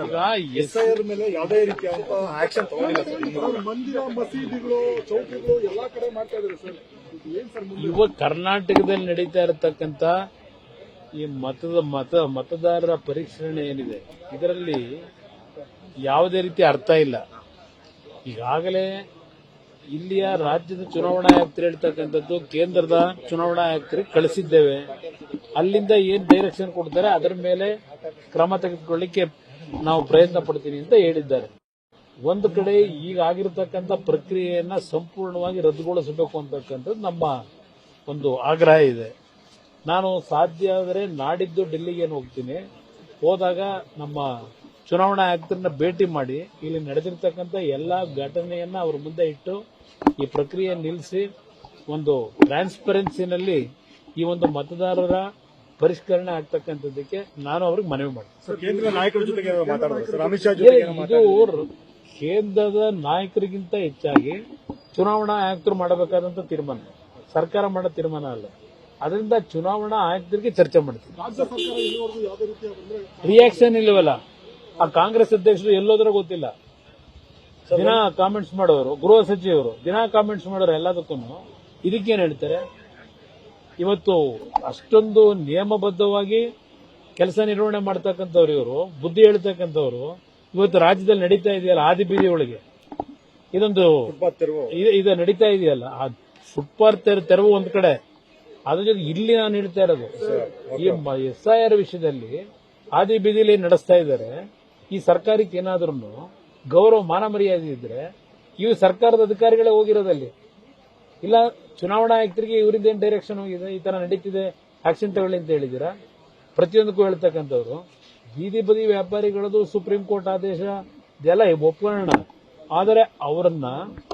ಈಗ SIR ಮೇಲೆ ಯಾವುದೇ ರೀತಿಯಾದಂತ ಆಕ್ಷನ್ ತಗೊಂಡಿಲ್ಲ ಸರ್. ಮಂದಿರ ಮಸೀದಿಗಳು ಚೌಕಿಗಳು ಎಲ್ಲಾ ಕಡೆ ಮಾಡ್ತಾ ಇದ್ದಾರೆ ಸರ್. ಏನ್ ಸರ್ ಮುಂದೆ? ಇವಾಗ ಕರ್ನಾಟಕದಲ್ಲಿ ನಡೀತಾ ಇರತಕ್ಕಂತ ಈ ಮತದಾರರ ಪರಿಷ್ಕರಣೆ ಏನಿದೆ ಇದರಲ್ಲಿ ಯಾವುದೇ ರೀತಿ ಅರ್ಥ ಇಲ್ಲ. ಈಗಾಗಲೇ ಇಲ್ಲಿಯ ರಾಜ್ಯದ ಚುನಾವಣಾ ಆಯುಕ್ತರು ಹೇಳ್ತಕ್ಕಂಥದ್ದು ಕೇಂದ್ರದ ಚುನಾವಣಾ ಆಯುಕ್ತರಿಗೆ ಕಳಿಸಿದ್ದೇವೆ, ಅಲ್ಲಿಂದ ಏನ್ ಡೈರೆಕ್ಷನ್ ಕೊಡ್ತಾರೆ ಅದರ ಮೇಲೆ ಕ್ರಮ ತೆಗೆದುಕೊಳ್ಳಿಕ್ಕೆ ನಾವು ಪ್ರಯತ್ನ ಪಡ್ತೀನಿ ಅಂತ ಹೇಳಿದ್ದಾರೆ. ಒಂದು ಕಡೆ ಈಗ ಆಗಿರತಕ್ಕಂಥ ಪ್ರಕ್ರಿಯೆಯನ್ನ ಸಂಪೂರ್ಣವಾಗಿ ರದ್ದುಗೊಳಿಸಬೇಕು ಅಂತಕ್ಕಂಥದ್ದು ನಮ್ಮ ಒಂದು ಆಗ್ರಹ ಇದೆ. ನಾನು ಸಾಧ್ಯ ಆದರೆ ನಾಡಿದ್ದು ಡೆಲ್ಲಿಗೆ ಹೋಗ್ತೀನಿ. ಹೋದಾಗ ನಮ್ಮ ಚುನಾವಣಾ ಆಯುಕ್ತರನ್ನ ಭೇಟಿ ಮಾಡಿ ಇಲ್ಲಿ ನಡೆದಿರ್ತಕ್ಕಂಥ ಎಲ್ಲಾ ಘಟನೆಯನ್ನ ಅವ್ರ ಮುಂದೆ ಇಟ್ಟು ಈ ಪ್ರಕ್ರಿಯೆ ನಿಲ್ಲಿಸಿ ಒಂದು ಟ್ರಾನ್ಸ್ಪರೆನ್ಸಿನಲ್ಲಿ ಈ ಒಂದು ಮತದಾರರ ಪರಿಷ್ಕರಣೆ ಆಗ್ತಕ್ಕಂಥದ್ದಕ್ಕೆ ನಾನು ಅವ್ರಿಗೆ ಮನವಿ ಮಾಡ್ತೀನಿ. ಕೇಂದ್ರ ನಾಯಕರ ಜೊತೆಗೆ ಮಾತಾಡೋದು ಸರ್, ಅಮಿತ್ ಶಾ ಜೊತೆಗೆ ಇದು ಕೇಂದ್ರದ ನಾಯಕರಿಗಿಂತ ಹೆಚ್ಚಾಗಿ ಚುನಾವಣಾ ಆಯುಕ್ತರು ಮಾಡಬೇಕಾದಂತ ತೀರ್ಮಾನ, ಸರ್ಕಾರ ಮಾಡೋ ತೀರ್ಮಾನ ಅಲ್ಲ. ಅದರಿಂದ ಚುನಾವಣಾ ಆಯುಕ್ತರಿಗೆ ಚರ್ಚೆ ಮಾಡ್ತೀವಿ. ರಾಜ್ಯ ಸರ್ಕಾರ ಇಲ್ಲಿವರೆಗೂ ಯಾವುದೇ ರೀತಿಯ ರಿಯಾಕ್ಷನ್ ಇಲ್ಲವಲ್ಲ. ಆ ಕಾಂಗ್ರೆಸ್ ಅಧ್ಯಕ್ಷರು ಎಲ್ಲೋದ್ರ ಗೊತ್ತಿಲ್ಲ, ದಿನ ಕಾಮೆಂಟ್ಸ್ ಮಾಡೋರು, ಗೃಹ ಸಚಿವರು ದಿನ ಕಾಮೆಂಟ್ಸ್ ಮಾಡೋರು ಎಲ್ಲದಕ್ಕೂ. ಇದಕ್ಕೇನು ಹೇಳ್ತಾರೆ? ಇವತ್ತು ಅಷ್ಟೊಂದು ನಿಯಮಬದ್ಧವಾಗಿ ಕೆಲಸ ನಿರ್ವಹಣೆ ಮಾಡ್ತಕ್ಕಂಥವ್ರು ಇವರು, ಬುದ್ಧಿ ಹೇಳ್ತಕ್ಕಂಥವ್ರು ಇವತ್ತು ರಾಜ್ಯದಲ್ಲಿ ನಡೀತಾ ಇದೆಯಲ್ಲ ಆದಿ ಬೀದಿ ಒಳಗೆ ಇದೊಂದು ಇದು ನಡೀತಾ ಇದೆಯಲ್ಲ, ಆ ಫುಟ್ಪಾತ್ ತೆರವು ಒಂದ್ ಕಡೆ, ಅದ್ರ ಜೊತೆ ಇಲ್ಲಿ ನಾನು ಹೇಳ್ತಾ ಇರೋದು ಈ SIR ವಿಷಯದಲ್ಲಿ ಆದಿ ಬೀದಿಲಿ ನಡೆಸ್ತಾ ಇದ್ದಾರೆ. ಈ ಸರ್ಕಾರಕ್ಕೆ ಏನಾದ್ರೂ ಗೌರವ ಮಾನ ಮರ್ಯಾದೆ ಇದ್ರೆ ಇವು ಸರ್ಕಾರದ ಅಧಿಕಾರಿಗಳೇ ಹೋಗಿರೋದಲ್ಲಿ, ಇಲ್ಲ ಚುನಾವಣಾ ಆಯುಕ್ತರಿಗೆ ಇವರಿಂದ ಏನ್ ಡೈರೆಕ್ಷನ್ ಹೋಗಿದೆ, ಈ ತರ ನಡೀತಿದೆ ಆಕ್ಷನ್ ತಗೊಳ್ಳಿ ಅಂತ ಹೇಳಿದ್ದೀರಾ? ಪ್ರತಿಯೊಂದಕ್ಕೂ ಹೇಳ್ತಕ್ಕಂಥವ್ರು ಬೀದಿ ಬದಿ ವ್ಯಾಪಾರಿಗಳದು ಸುಪ್ರೀಂ ಕೋರ್ಟ್ ಆದೇಶ ಇದೆಲ್ಲ ಒಪ್ಕೊಳ್ಳೋಣ, ಆದರೆ ಅವರನ್ನ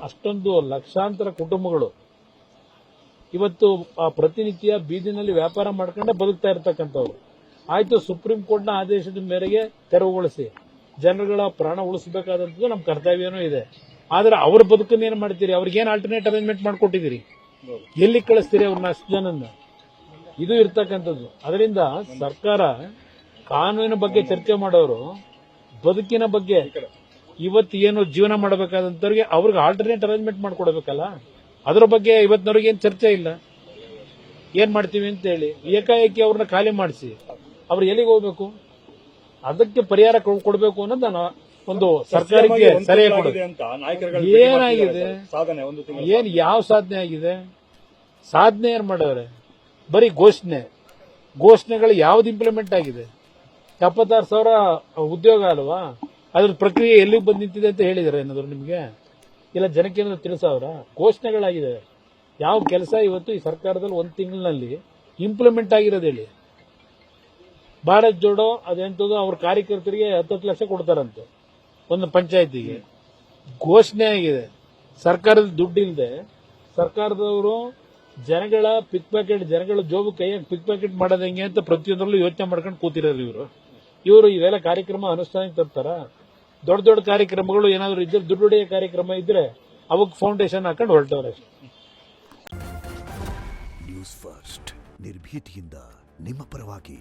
ಅಷ್ಟೊಂದು ಲಕ್ಷಾಂತರ ಕುಟುಂಬಗಳು ಇವತ್ತು ಪ್ರತಿನಿತ್ಯ ಬೀದಿನಲ್ಲಿ ವ್ಯಾಪಾರ ಮಾಡ್ಕೊಂಡೆ ಬದುಕ್ತಾ ಇರತಕ್ಕಂಥವ್ರು. ಆಯ್ತು, ಸುಪ್ರೀಂ ಕೋರ್ಟ್ನ ಆದೇಶದ ಮೇರೆಗೆ ತೆರವುಗೊಳಿಸಿ ಜನಗಳ ಪ್ರಾಣ ಉಳಿಸಬೇಕಾದಂಥದ್ದು ನಮ್ಮ ಕರ್ತವ್ಯನೂ ಇದೆ. ಆದ್ರೆ ಅವ್ರ ಬದುಕನ್ನ ಏನ್ ಮಾಡ್ತೀರಿ? ಅವ್ರಿಗೇನು ಆಲ್ಟರ್ನೇಟ್ ಅರೇಂಜ್ಮೆಂಟ್ ಮಾಡ್ಕೊಟ್ಟಿದ್ದೀರಿ? ಎಲ್ಲಿ ಕಳಿಸ್ತೀರಿ ಅವ್ರನ್ನ ಅಷ್ಟು ಜನನ್ನ? ಇದು ಇರ್ತಕ್ಕಂಥದ್ದು. ಅದರಿಂದ ಸರ್ಕಾರ ಕಾನೂನಿನ ಬಗ್ಗೆ ಚರ್ಚೆ ಮಾಡೋರು ಬದುಕಿನ ಬಗ್ಗೆ ಇವತ್ತು ಏನು ಜೀವನ ಮಾಡಬೇಕಾದಂತವ್ರಿಗೆ ಅವ್ರಿಗೆ ಆಲ್ಟರ್ನೇಟ್ ಅರೇಂಜ್ಮೆಂಟ್ ಮಾಡ್ಕೊಡ್ಬೇಕಲ್ಲ. ಅದರ ಬಗ್ಗೆ ಇವತ್ತಿನವ್ರಿಗೆ ಏನ್ ಚರ್ಚೆ ಇಲ್ಲ. ಏನ್ ಮಾಡ್ತೀವಿ ಅಂತ ಹೇಳಿ ಏಕಾಏಕಿ ಅವ್ರನ್ನ ಖಾಲಿ ಮಾಡಿಸಿ ಅವ್ರು ಎಲ್ಲಿಗೆ ಹೋಗ್ಬೇಕು? ಅದಕ್ಕೆ ಪರಿಹಾರ ಕೊಡಬೇಕು ಅನ್ನೋದು ನಾನು ಒಂದು ಸರ್ಕಾರಕ್ಕೆ ಸಲಹೆ ಕೊಡೋದು. ಏನಾಗಿದೆ? ಏನ್ ಯಾವ ಸಾಧನೆ ಆಗಿದೆ? ಸಾಧನೆ ಏನ್ ಮಾಡವ್ರೆ? ಬರೀ ಘೋಷಣೆಗಳು ಯಾವ್ದು ಇಂಪ್ಲಿಮೆಂಟ್ ಆಗಿದೆ? 76,000 ಉದ್ಯೋಗ ಅಲ್ವಾ? ಅದ್ರ ಪ್ರಕ್ರಿಯೆ ಎಲ್ಲಿಗೆ ಬಂದು ನಿಂತಿದೆ ಅಂತ ಹೇಳಿದಾರೆ ಏನಾದ್ರು ನಿಮ್ಗೆ? ಇಲ್ಲ ಜನಕ್ಕೆ ಏನಾದ್ರು ತಿಳಿಸವ್ರ? ಘೋಷಣೆಗಳಾಗಿದೆ. ಯಾವ ಕೆಲಸ ಇವತ್ತು ಈ ಸರ್ಕಾರದಲ್ಲಿ ಒಂದು ತಿಂಗಳಿನಲ್ಲಿ ಇಂಪ್ಲಿಮೆಂಟ್ ಆಗಿರೋದು ಹೇಳಿ? ಭಾರತ್ ಜೋಡೋ ಅದೆಂತದ್ದು ಅವ್ರ ಕಾರ್ಯಕರ್ತರಿಗೆ 10 ಲಕ್ಷ ಕೊಡ್ತಾರಂತೆ ಒಂದು ಪಂಚಾಯತಿಗೆ. ಘೋಷಣೆ ಆಗಿದೆ. ಸರ್ಕಾರದ ದುಡ್ಡಿಲ್ಲದೆ ಸರ್ಕಾರದವರು ಜನಗಳ ಪಿಕ್ ಪ್ಯಾಕೆಟ್, ಜನಗಳ ಜೋಬು ಕೈಯಾಗಿ ಪಿಕ್ ಪ್ಯಾಕೆಟ್ ಮಾಡೋದು ಹೆಂಗೆ ಅಂತ ಪ್ರತಿಯೊಂದರಲ್ಲೂ ಯೋಚನೆ ಮಾಡ್ಕೊಂಡು ಕೂತಿರೋರು ಇವರು ಇವೆಲ್ಲ ಕಾರ್ಯಕ್ರಮ ಅನುಷ್ಠಾನಕ್ಕೆ ತರ್ತಾರ? ದೊಡ್ಡ ದೊಡ್ಡ ಕಾರ್ಯಕ್ರಮಗಳು ಏನಾದ್ರು ಇದ್ರೆ, ದುಡ್ಡು ಹೊಡೆಯೋ ಕಾರ್ಯಕ್ರಮ ಇದ್ರೆ ಅವಕ್ಕೆ ಫೌಂಡೇಶನ್ ಹಾಕೊಂಡು ಹೊರಟವ್ರೆ. ನ್ಯೂಸ್ ಫಸ್ಟ್ ನಿರ್ಭೀತಿಯಿಂದ ನಿಮ್ಮ ಪರವಾಗಿ.